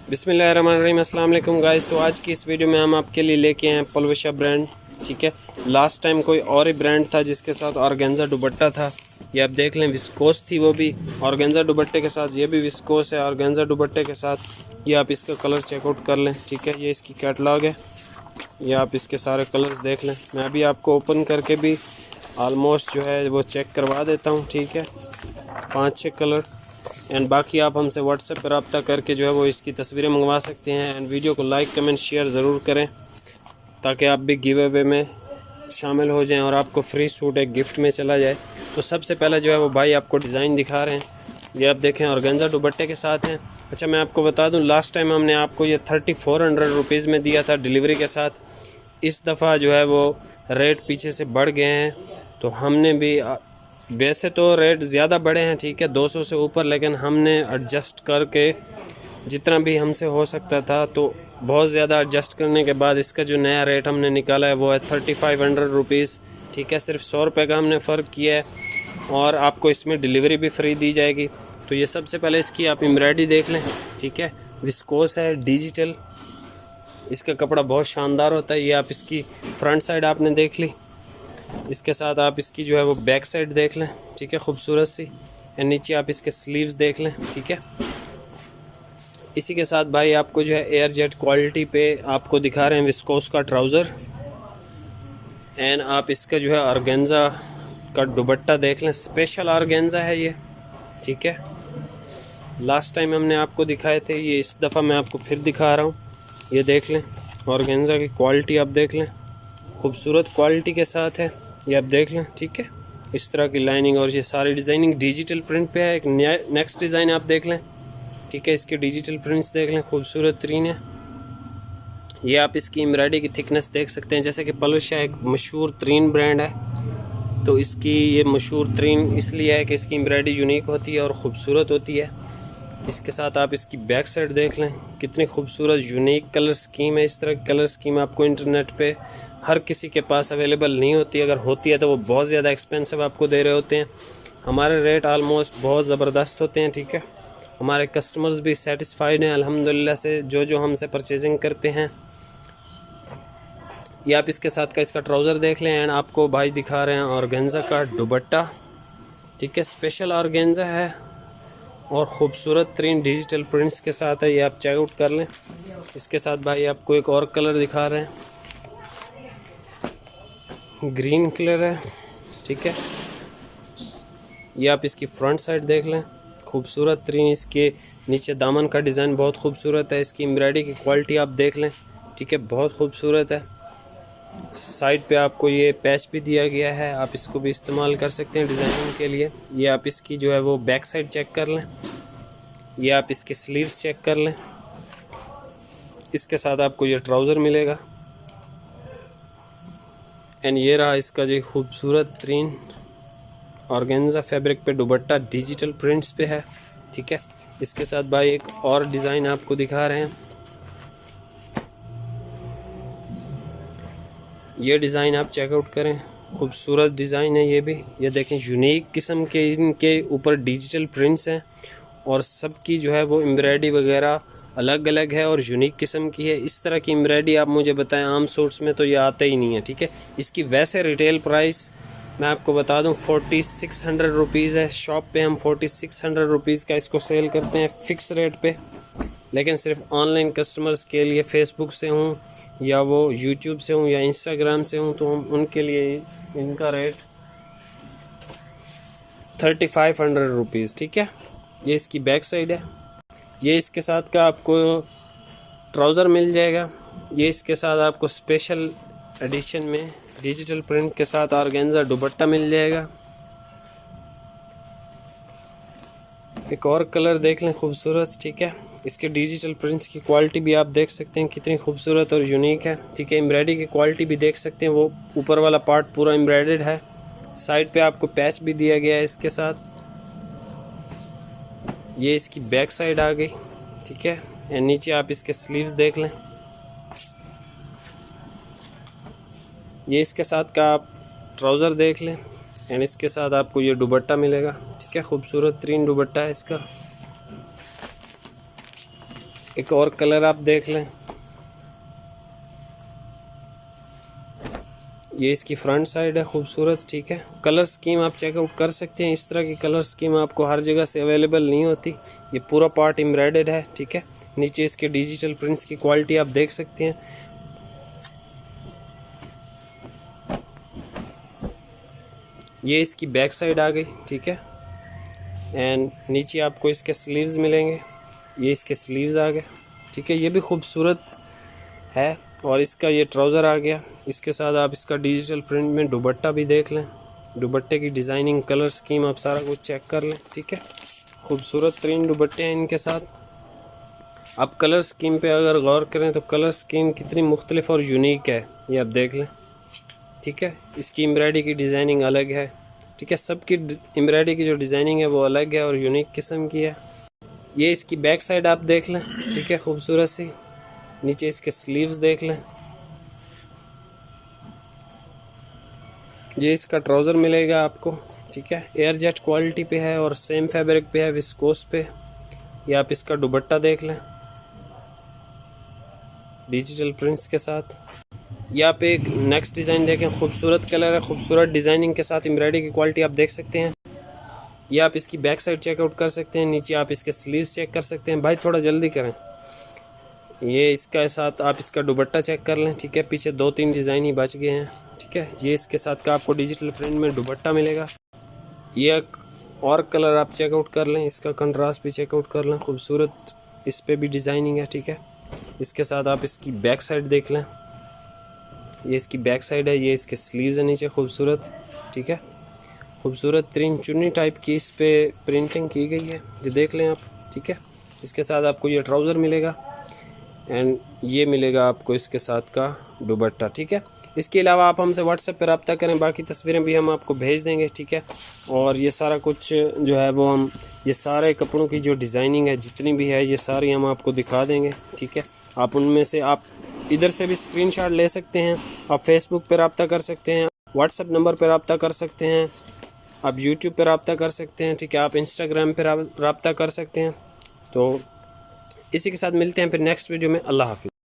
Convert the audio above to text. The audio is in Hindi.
बिस्मिल्लाहिर्रहमानिर्रहीम, अस्सलाम वालेकुम गाइस। तो आज की इस वीडियो में हम आपके लिए लेके आए हैं पलवशा ब्रांड। ठीक है, लास्ट टाइम कोई और ही ब्रांड था जिसके साथ ऑर्गेन्जा दुपट्टा था। ये आप देख लें, विस्कोस थी वो भी ऑर्गेन्जा दुपट्टे के साथ। ये भी विस्कोस है ऑर्गेन्जा दुपट्टे के साथ। ये आप इसका कलर चेकआउट कर लें। ठीक है, ये इसकी कैटलॉग है। ये आप इसके सारे कलर्स देख लें। मैं अभी आपको ओपन करके भी ऑलमोस्ट जो है वो चेक करवा देता हूँ। ठीक है, 5-6 कलर एंड बाकी आप हमसे व्हाट्सएप पर रब्ता करके जो है वो इसकी तस्वीरें मंगवा सकते हैं। एंड वीडियो को लाइक कमेंट शेयर ज़रूर करें ताकि आप भी गिव अवे में शामिल हो जाएं और आपको फ्री सूट एक गिफ्ट में चला जाए। तो सबसे पहले जो है वो भाई आपको डिज़ाइन दिखा रहे हैं। ये आप देखें, ऑर्गेन्जा दुपट्टे के साथ हैं। अच्छा, मैं आपको बता दूं, लास्ट टाइम हमने आपको ये 3400 रुपीज़ में दिया था डिलीवरी के साथ। इस दफ़ा जो है वो रेट पीछे से बढ़ गए हैं, तो हमने भी वैसे तो रेट ज़्यादा बढ़े हैं, ठीक है, 200 से ऊपर, लेकिन हमने एडजस्ट करके जितना भी हमसे हो सकता था, तो बहुत ज़्यादा एडजस्ट करने के बाद इसका जो नया रेट हमने निकाला है वो है 3500 रुपीज़। ठीक है, सिर्फ 100 रुपये का हमने फ़र्क किया है और आपको इसमें डिलीवरी भी फ्री दी जाएगी। तो ये सबसे पहले इसकी आप एम्ब्रॉयडरी देख लें। ठीक है, विस्कोस है, डिजिटल, इसका कपड़ा बहुत शानदार होता है। ये आप इसकी फ्रंट साइड आपने देख ली, इसके साथ आप इसकी जो है वो बैक साइड देख लें। ठीक है, खूबसूरत सी। एंड नीचे आप इसके स्लीव्स देख लें। ठीक है, इसी के साथ भाई आपको जो है एयर जेट क्वालिटी पे आपको दिखा रहे हैं विस्कोस का ट्राउज़र। एंड आप इसका जो है ऑर्गेन्जा का दुपट्टा देख लें, स्पेशल ऑर्गेन्जा है ये। ठीक है, लास्ट टाइम हमने आपको दिखाए थे, ये इस दफ़ा मैं आपको फिर दिखा रहा हूँ। ये देख लें, ऑर्गेन्जा की क्वालिटी आप देख लें, खूबसूरत क्वालिटी के साथ है। ये आप देख लें। ठीक है, इस तरह की लाइनिंग और ये सारी डिज़ाइनिंग डिजिटल प्रिंट पे है। एक नेक्स्ट डिज़ाइन आप देख लें। ठीक है, इसके डिजिटल प्रिंट्स देख लें, खूबसूरत तरीन है। ये आप इसकी एम्ब्रॉयडरी की थिकनेस देख सकते हैं। जैसे कि पलवशा एक मशहूर तरीन ब्रांड है, तो इसकी ये मशहूर तरीन इसलिए है कि इसकी एम्ब्रॉयडरी यूनिक होती है और ख़ूबसूरत होती है। इसके साथ आप इसकी बैक साइड देख लें, कितनी खूबसूरत यूनिक कलर स्कीम है। इस तरह की कलर स्कीम आपको इंटरनेट पे हर किसी के पास अवेलेबल नहीं होती। अगर होती है तो वो बहुत ज़्यादा एक्सपेंसिव आपको दे रहे होते हैं। हमारे रेट आलमोस्ट बहुत ज़बरदस्त होते हैं। ठीक है, हमारे कस्टमर्स भी सेटिस्फाइड हैं अल्हम्दुलिल्लाह से, जो हमसे परचेजिंग करते हैं। ये आप इसके साथ का इसका ट्राउज़र देख लें। एंड आपको भाई दिखा रहे हैं ऑर्गेन्जा का दुपट्टा। ठीक है, स्पेशल ऑर्गेन्जा है और ख़ूबसूरत तरीन डिजिटल प्रिंट्स के साथ है। ये आप चेकआउट कर लें। इसके साथ भाई आपको एक और कलर दिखा रहे हैं, ग्रीन कलर है। ठीक है, ये आप इसकी फ्रंट साइड देख लें, खूबसूरत तरीन। इसके नीचे दामन का डिज़ाइन बहुत खूबसूरत है। इसकी एम्ब्रॉयडरी की क्वालिटी आप देख लें। ठीक है, बहुत खूबसूरत है। साइड पे आपको ये पैच भी दिया गया है, आप इसको भी इस्तेमाल कर सकते हैं डिज़ाइनिंग के लिए। ये आप इसकी जो है वो बैक साइड चेक कर लें। ये आप इसके स्लीव्स चेक कर लें। इसके साथ आपको ये ट्राउज़र मिलेगा। एंड ये रहा इसका जो खूबसूरत तरीन ऑर्गेन्जा फैब्रिक पे दुपट्टा, डिजिटल प्रिंट्स पे है। ठीक है, इसके साथ भाई एक और डिज़ाइन आपको दिखा रहे हैं। ये डिज़ाइन आप चेकआउट करें, खूबसूरत डिज़ाइन है ये भी। ये देखें, यूनिक किस्म के इनके ऊपर डिजिटल प्रिंट्स हैं और सबकी जो है वो एम्ब्रॉयडरी वगैरह अलग अलग है और यूनिक किस्म की है। इस तरह की एम्ब्रॉयडरी आप मुझे बताएं, आम सूट्स में तो ये आता ही नहीं है। ठीक है, इसकी वैसे रिटेल प्राइस मैं आपको बता दूं 4600 रुपीज़ है। शॉप पे हम 4600 रुपीज़ का इसको सेल करते हैं फ़िक्स रेट पे, लेकिन सिर्फ ऑनलाइन कस्टमर्स के लिए, फेसबुक से हूँ या वो यूट्यूब से हूँ या इंस्टाग्राम से हूँ, तो हम उनके लिए इनका रेट 3500 रुपीज़। ठीक है, ये इसकी बैक साइड है। ये इसके साथ का आपको ट्राउज़र मिल जाएगा। ये इसके साथ आपको स्पेशल एडिशन में डिजिटल प्रिंट के साथ ऑर्गेन्जा दुपट्टा मिल जाएगा। एक और कलर देख लें, खूबसूरत। ठीक है, इसके डिजिटल प्रिंट्स की क्वालिटी भी आप देख सकते हैं कितनी खूबसूरत और यूनिक है। ठीक है, एम्ब्रॉयडरी की क्वालिटी भी देख सकते हैं, वो ऊपर वाला पार्ट पूरा एम्ब्रॉयडर्ड है। साइड पे आपको पैच भी दिया गया है इसके साथ। ये इसकी बैक साइड आ गई। ठीक है, एंड नीचे आप इसके स्लीव्स देख लें। ये इसके साथ का आप ट्राउज़र देख लें एंड इसके साथ आपको ये दुपट्टा मिलेगा। ठीक है, खूबसूरत तरीन दुपट्टा है इसका। एक और कलर आप देख लें, ये इसकी फ्रंट साइड है खूबसूरत, ठीक है। कलर स्कीम आप चेकआउट कर सकते हैं, इस तरह की कलर स्कीम आपको हर जगह से अवेलेबल नहीं होती। ये पूरा पार्ट एम्ब्रॉयडर्ड है, ठीक है। नीचे इसके डिजिटल प्रिंट्स की क्वालिटी आप देख सकते हैं। ये इसकी बैक साइड आ गई, ठीक है। एंड नीचे आपको इसके स्लीव्स मिलेंगे, ये इसके स्लीव्स आ गए, ठीक है। ये भी खूबसूरत है। और इसका ये ट्राउज़र आ गया। इसके साथ आप इसका डिजिटल प्रिंट में दुपट्टा भी देख लें, दुपट्टे की डिज़ाइनिंग, कलर स्कीम आप सारा कुछ चेक कर लें, ठीक है। खूबसूरत तरीन दुपट्टे हैं इनके साथ। आप कलर स्कीम पे अगर गौर करें तो कलर स्कीम कितनी मुख्तलिफ और यूनिक है, ये आप देख लें, ठीक है। इसकी एम्ब्रॉयडरी की डिज़ाइनिंग अलग है, ठीक है। सबकी एम्ब्रॉयडरी की जो डिज़ाइनिंग है वो अलग है और यूनिक किस्म की है। ये इसकी बैक साइड आप देख लें, ठीक है, खूबसूरत सी। नीचे इसके स्लीव्स देख लें, ये इसका ट्राउज़र मिलेगा आपको, ठीक है। एयर जेट क्वालिटी पे है और सेम फैब्रिक पे है, विस्कोस पे। ये आप इसका दुपट्टा देख लें डिजिटल प्रिंट्स के साथ। ये आप एक नेक्स्ट डिज़ाइन देखें, खूबसूरत कलर है, खूबसूरत डिज़ाइनिंग के साथ एम्ब्रॉयडरी की क्वालिटी आप देख सकते हैं। ये आप इसकी बैक साइड चेकआउट कर सकते हैं। नीचे आप इसके स्लीव्स चेक कर सकते हैं। भाई थोड़ा जल्दी करें। ये इसका साथ आप इसका दुपट्टा चेक कर लें, ठीक है। पीछे 2-3 डिज़ाइन ही बच गए हैं, ठीक है। ये इसके साथ का आपको डिजिटल प्रिंट में दुपट्टा मिलेगा। ये एक और कलर आप चेकआउट कर लें, इसका कंट्रास्ट भी चेकआउट कर लें, खूबसूरत इस पर भी डिज़ाइनिंग है, ठीक है। इसके साथ आप इसकी बैक साइड देख लें, ये इसकी बैक साइड है। ये इसके स्लीव्स है नीचे खूबसूरत, ठीक है। खूबसूरत तरीन चुन्नी टाइप की इस पर प्रिंटिंग की गई है, ये देख लें आप, ठीक है। इसके साथ आपको ये ट्राउज़र मिलेगा एंड ये मिलेगा आपको इसके साथ का दुपट्टा, ठीक है। इसके अलावा आप हमसे व्हाट्सएप पर रब्ता करें, बाकी तस्वीरें भी हम आपको भेज देंगे, ठीक है। और ये सारा कुछ जो है वो हम ये सारे कपड़ों की जो डिज़ाइनिंग है जितनी भी है ये सारी हम आपको दिखा देंगे, ठीक है। आप उनमें से आप इधर से भी स्क्रीनशॉट ले सकते हैं, आप फेसबुक पर रब्ता कर सकते हैं, व्हाट्सएप नंबर पर रब्ता कर सकते हैं, आप यूट्यूब पर रब्ता कर सकते हैं, ठीक है। आप इंस्टाग्राम पर रब्ता कर सकते हैं। तो इसी के साथ मिलते हैं फिर नेक्स्ट वीडियो में। अल्लाह हाफिज़।